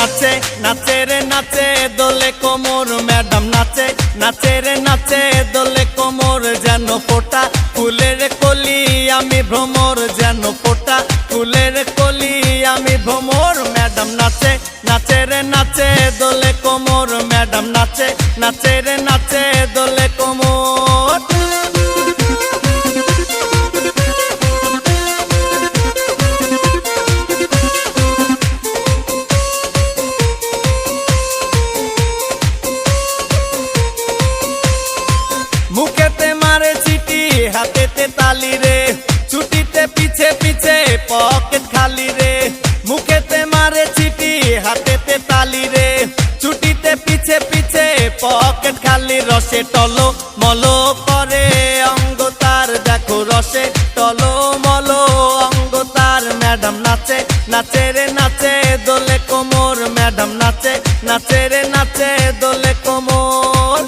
নাচে নাচে রে নাচে দোলে কোমর ম্যাডাম নাচে নাচে রে নাচে দোলে কোমর যেন ফোটা ফুলের কলি আমি ভ্রমর যেন ফোটা ফুলের কলি আমি ভ্রমর ম্যাডাম নাচে নাচে রে নাচে দোলে কোমর ম্যাডাম নাচে নাচে রে নাচে দোলে কোমর মুখেতে মারে চিঠি হাতেতে তালি রে ছুটিতে পিছে পিছে পকেট খালি রে মুখেতে মারে চিঠি হাতেতে তালি রে ছুটিতে পিছে পিছে পকেট খালি রসে টলো মলো করে অঙ্গ তার দেখো রসে টলো মলো অঙ্গ তার ম্যাডাম নাচে নাচে রে নাচে দোলে কোমর ম্যাডাম নাচে নাচে রে নাচে দোলে কোমর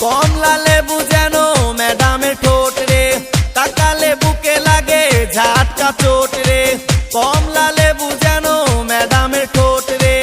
কমলা লেবু যেন ম্যাডামের ঠোঁট রে তাকালে বুকে লাগে ঝাটকা চোট রে কমলা লেবু যেন ম্যাডামের ঠোঁট রে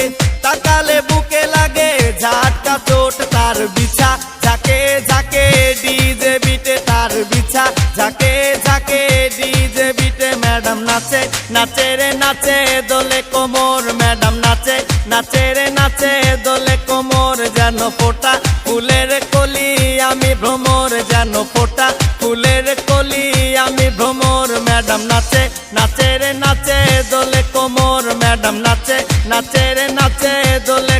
তাকালে বুকে লাগে ঝাটকা চোট তার বিছা ঝাঁকে ঝাঁকে ডিজে বিটে তার বিছা ঝাঁকে ঝাঁকে ডিজে বিটে ম্যাডাম নাচে নাচে রে নাচে দোলে কোমর ম্যাডাম নাচে নাচে রে নাচে দোলে কোমর যেন ফোটা ফুলের কলি আমি ভ্রমর যেন ফোটা ফুলের কলি আমি ভ্রমর ম্যাডাম নাচে নাচে রে নাচে দোলে কোমর ম্যাডাম নাচে নাচে রে নাচে দোলে